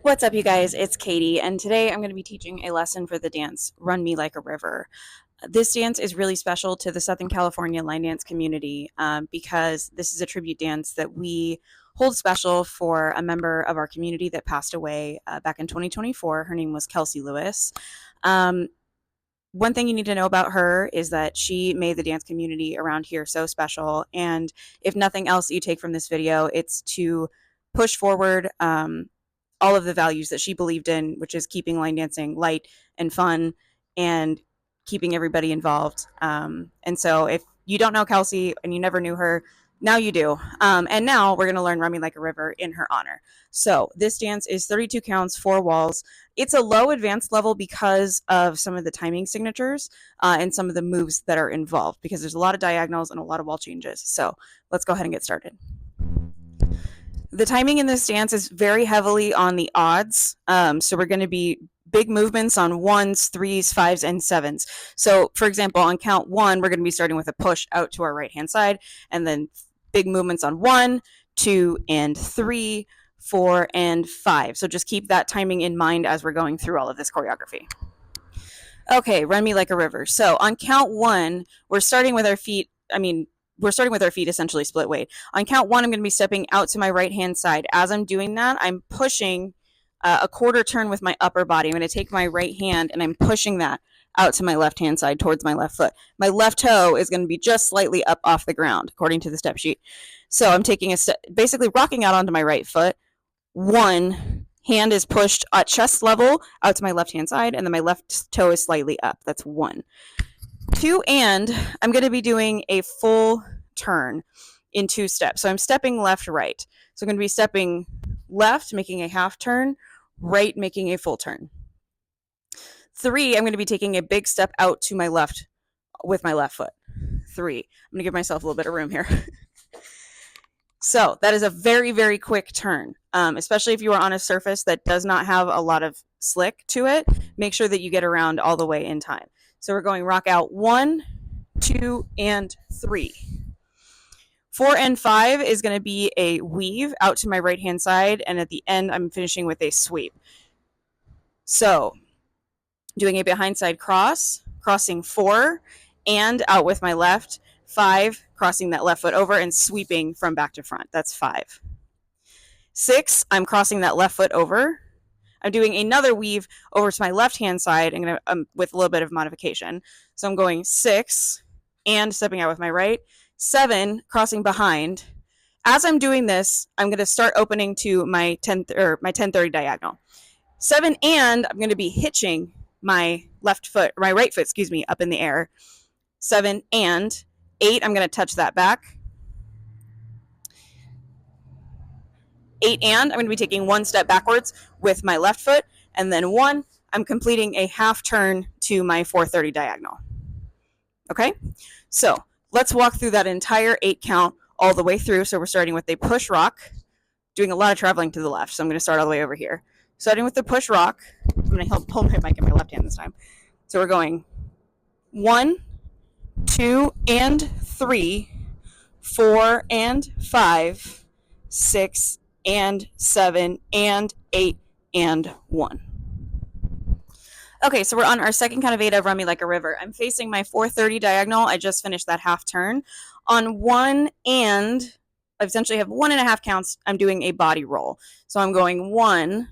What's up, you guys? It's Katie, and today I'm going to be teaching a lesson for the dance Run Me Like a River. This dance is really special to the Southern California line dance community because this is a tribute dance that we hold special for a member of our community that passed away back in 2024. Her name was Kelsey Lewis. Um, One thing you need to know about her is that she made the dance community around here so special. And if nothing else you take from this video, it's to push forward all of the values that she believed in, which is keeping line dancing light and fun and keeping everybody involved. And so if you don't know Kelsey and you never knew her, now you do. And now we're going to learn Run Me Like a River in her honor. So this dance is 32 counts, 4 walls. It's a low advanced level because of some of the timing signatures and some of the moves that are involved, because there's a lot of diagonals and a lot of wall changes. So let's go ahead and get started. The timing in this dance is very heavily on the odds. So we're going to be big movements on 1s, 3s, 5s, and 7s. So for example, on count 1, we're going to be starting with a push out to our right-hand side, and then big movements on 1, 2, and 3, 4, and 5. So just keep that timing in mind as we're going through all of this choreography. Okay, Run Me Like a River. So on count 1, we're starting with our feet essentially split weight. On count 1, I'm going to be stepping out to my right-hand side. As I'm doing that, I'm pushing a quarter turn with my upper body. I'm going to take my right hand and I'm pushing that out to my left-hand side towards my left foot. My left toe is going to be just slightly up off the ground, according to the step sheet. So I'm taking a step, basically rocking out onto my right foot. One hand is pushed at chest level out to my left-hand side, and then my left toe is slightly up. That's 1. 2, and I'm going to be doing a full turn in 2 steps. So I'm stepping left, right. So I'm going to be stepping left, making a half turn, right, making a full turn. 3, I'm going to be taking a big step out to my left with my left foot. 3. I'm going to give myself a little bit of room here. So that is a very, very quick turn, especially if you are on a surface that does not have a lot of slick to it. Make sure that you get around all the way in time. So we're going rock out 1, 2, and 3. 4 and 5 is going to be a weave out to my right-hand side, and at the end, I'm finishing with a sweep. So doing a behind-side cross, crossing 4, and out with my left, 5, crossing that left foot over and sweeping from back to front. That's 5. 6, I'm crossing that left foot over. I'm doing another weave over to my left-hand side and with a little bit of modification. So I'm going 6 and stepping out with my right. 7, crossing behind. As I'm doing this, I'm going to start opening to my 10-30 diagonal. 7, and I'm going to be hitching my right foot, up in the air. 7 and 8, I'm going to touch that back. 8 and I'm going to be taking 1 step backwards with my left foot, and then 1, I'm completing a half turn to my 430 diagonal. Okay, so let's walk through that entire 8 count all the way through. So we're starting with a push rock, doing a lot of traveling to the left. So I'm going to start all the way over here. Starting with the push rock. I'm going to hold my mic in my left hand this time. So we're going 1, 2, and 3, 4, and 5, 6, and 7, and 8, and 1. Okay, so we're on our second count of 8 of Run Me Like a River. I'm facing my 430 diagonal. I just finished that half turn. On 1 and I essentially have 1.5 counts. I'm doing a body roll. So I'm going 1,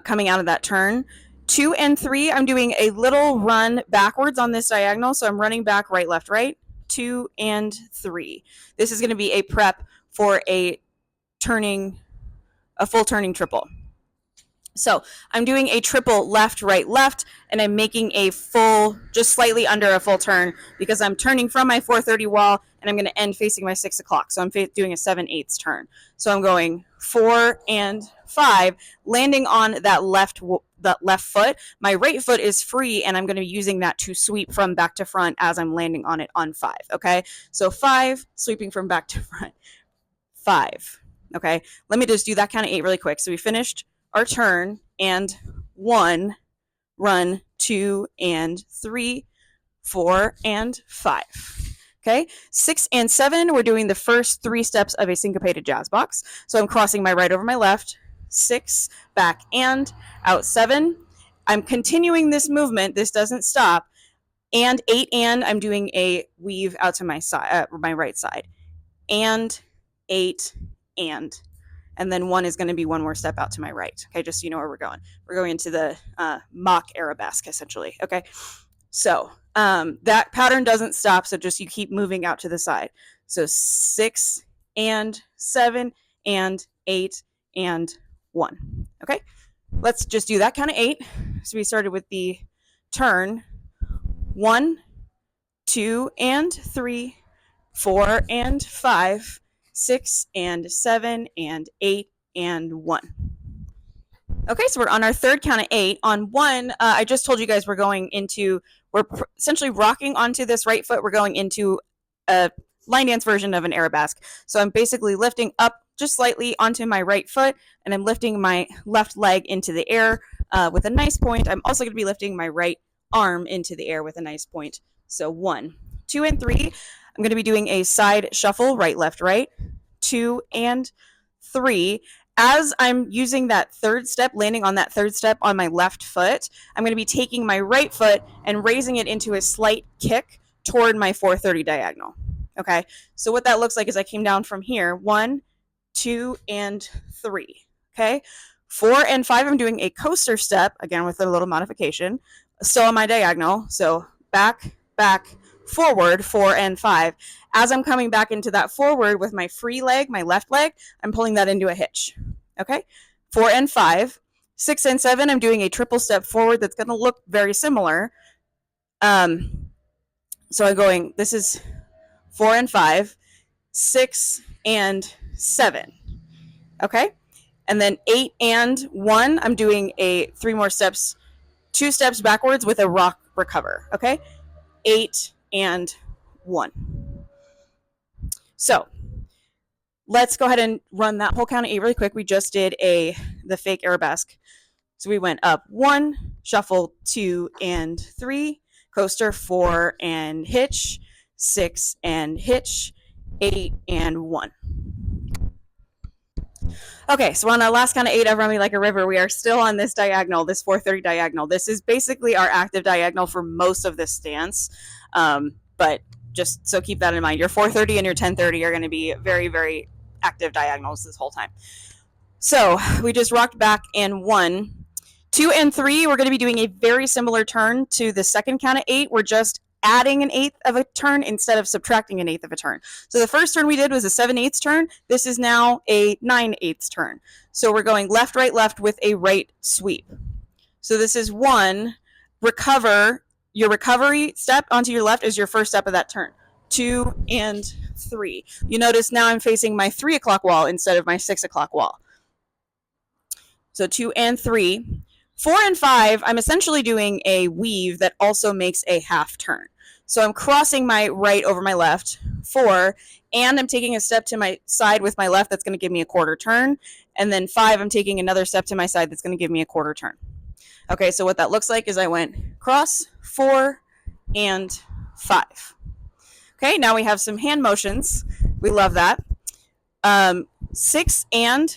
coming out of that turn. 2 and 3, I'm doing a little run backwards on this diagonal. So I'm running back, right, left, right. 2 and 3. This is going to be a prep for a full turning triple. So I'm doing a triple left, right, left, and I'm making a full, just slightly under a full turn, because I'm turning from my 430 wall and I'm going to end facing my 6 o'clock. So I'm doing a 7/8 turn. So I'm going 4 and 5, landing on that left foot. My right foot is free, and I'm going to be using that to sweep from back to front as I'm landing on it on 5. Okay, so 5, sweeping from back to front. 5. Okay, let me just do that count of 8 really quick. So we finished our turn, and 1, run, 2 and 3, 4 and 5. Okay, 6 and 7, we're doing the first 3 steps of a syncopated jazz box. So I'm crossing my right over my left, 6, back and out 7. I'm continuing this movement. This doesn't stop. And 8, and I'm doing a weave out to my side, my right side. And 8, and then 1 is going to be one more step out to my right. Okay, just so you know where we're going. We're going into the mock arabesque, essentially. Okay, so that pattern doesn't stop, so just you keep moving out to the side. So 6 and 7 and 8 and 1. Okay, let's just do that kind of 8. So we started with the turn. 1, 2 and 3, 4 and 5, 6 and 7 and 8 and 1. Okay, so we're on our third count of 8. On 1, I just told you guys we're essentially rocking onto this right foot. We're going into a line dance version of an arabesque. So I'm basically lifting up just slightly onto my right foot, and I'm lifting my left leg into the air with a nice point. I'm also going to be lifting my right arm into the air with a nice point. So 1, 2 and 3. I'm going to be doing a side shuffle, right, left, right. 2 and 3. As I'm using that third step, landing on that third step on my left foot, I'm going to be taking my right foot and raising it into a slight kick toward my 430 diagonal. Okay, so what that looks like is I came down from here. 1, 2, and 3. Okay, 4 and 5, I'm doing a coaster step, again with a little modification, still on my diagonal. So back, back, forward, 4 and 5. As I'm coming back into that forward with my free leg, my left leg, I'm pulling that into a hitch. Okay, 4 and 5. 6 and 7, I'm doing a triple step forward that's going to look very similar. So I'm going, this is 4 and 5, 6 and 7. Okay, and then 8 and 1, I'm doing a 3 more steps, 2 steps backwards with a rock recover. Okay, 8 and 1. So let's go ahead and run that whole count of 8 really quick. We just did the fake arabesque. So we went up 1, shuffle 2 and 3, coaster 4 and hitch, 6 and hitch, 8 and 1. Okay, so we're on our last count of 8 of Run Me Like a River. We are still on this diagonal, this 430 diagonal. This is basically our active diagonal for most of this dance, but just so keep that in mind. Your 430 and your 1030 are going to be very, very active diagonals this whole time. So we just rocked back in 1. 2 and 3, we're going to be doing a very similar turn to the second count of 8. We're just adding an eighth of a turn instead of subtracting an eighth of a turn. So the first turn we did was a 7/8 turn. This is now a 9/8 turn. So we're going left, right, left with a right sweep. So this is 1, recover. Your recovery step onto your left is your first step of that turn. 2 and 3. You notice now I'm facing my 3 o'clock wall instead of my 6 o'clock wall. So 2 and 3. 4 and 5, I'm essentially doing a weave that also makes a half turn. So I'm crossing my right over my left, 4, and I'm taking a step to my side with my left that's going to give me a quarter turn. And then 5, I'm taking another step to my side that's going to give me a quarter turn. Okay, so what that looks like is I went cross, 4, and 5. Okay, now we have some hand motions. We love that. 6, and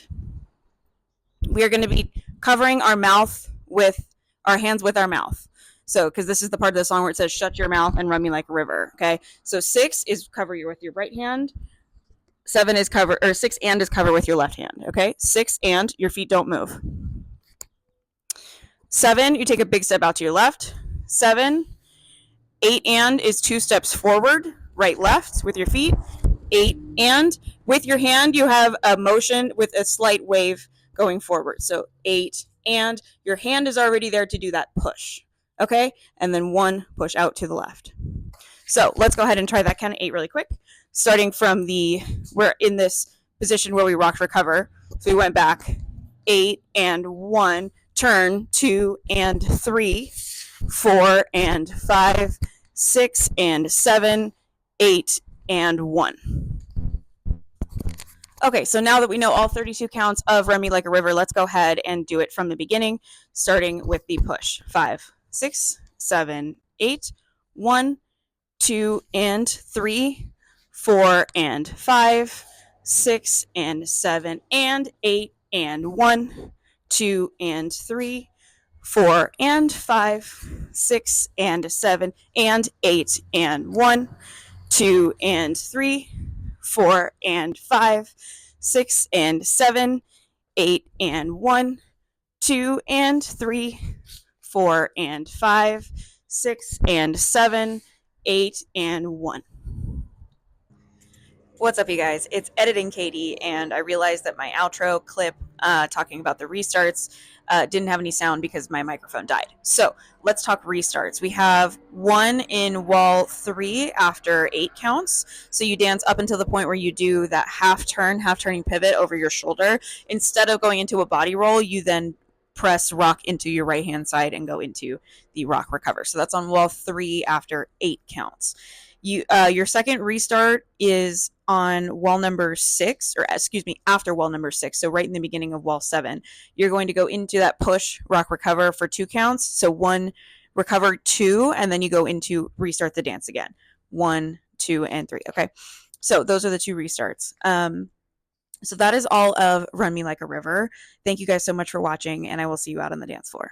we are going to be covering our mouth with our hands with our mouth. So, because this is the part of the song where it says, shut your mouth and run me like a river. Okay, so 6 is cover with your right hand. 7 is cover, or 6 and is cover with your left hand. Okay, 6 and your feet don't move. 7, you take a big step out to your left. 7, 8 and is 2 steps forward, right, left with your feet. 8 and with your hand, you have a motion with a slight wave going forward. So 8 and your hand is already there to do that push. Okay, and then 1 push out to the left. So let's go ahead and try that kind of 8 really quick. Starting from we're in this position where we rocked recover. So we went back 8 and 1, turn 2 and 3, 4 and 5, 6 and 7, 8 and 1. Okay, so now that we know all 32 counts of Run Me Like a River, let's go ahead and do it from the beginning, starting with the push. 5, 6, 7, 8, 1, 2 and 3, 4 and 5, 6 and 7 and 8 and 1, 2 and 3, 4 and 5, 6 and 7 and 8 and 1, 2 and 3, 4 and 5, 6 and 7, 8 and 1, 2 and 3, 4 and 5, 6 and 7, 8 and 1. What's up, you guys? It's Editing Katie, and I realized that my outro clip talking about the restarts didn't have any sound because my microphone died. So let's talk restarts. We have 1 in wall 3 after 8 counts. So you dance up until the point where you do that half turning pivot over your shoulder. Instead of going into a body roll, you then press rock into your right hand side and go into the rock recover. So that's on wall 3 after 8 counts. Your second restart is on wall number 6, or excuse me, after wall number 6. So right in the beginning of wall 7, you're going to go into that push, rock, recover for 2 counts. So 1, recover, 2, and then you go into restart the dance again. 1, 2, and 3. Okay. So those are the 2 restarts. So that is all of Run Me Like a River. Thank you guys so much for watching, and I will see you out on the dance floor.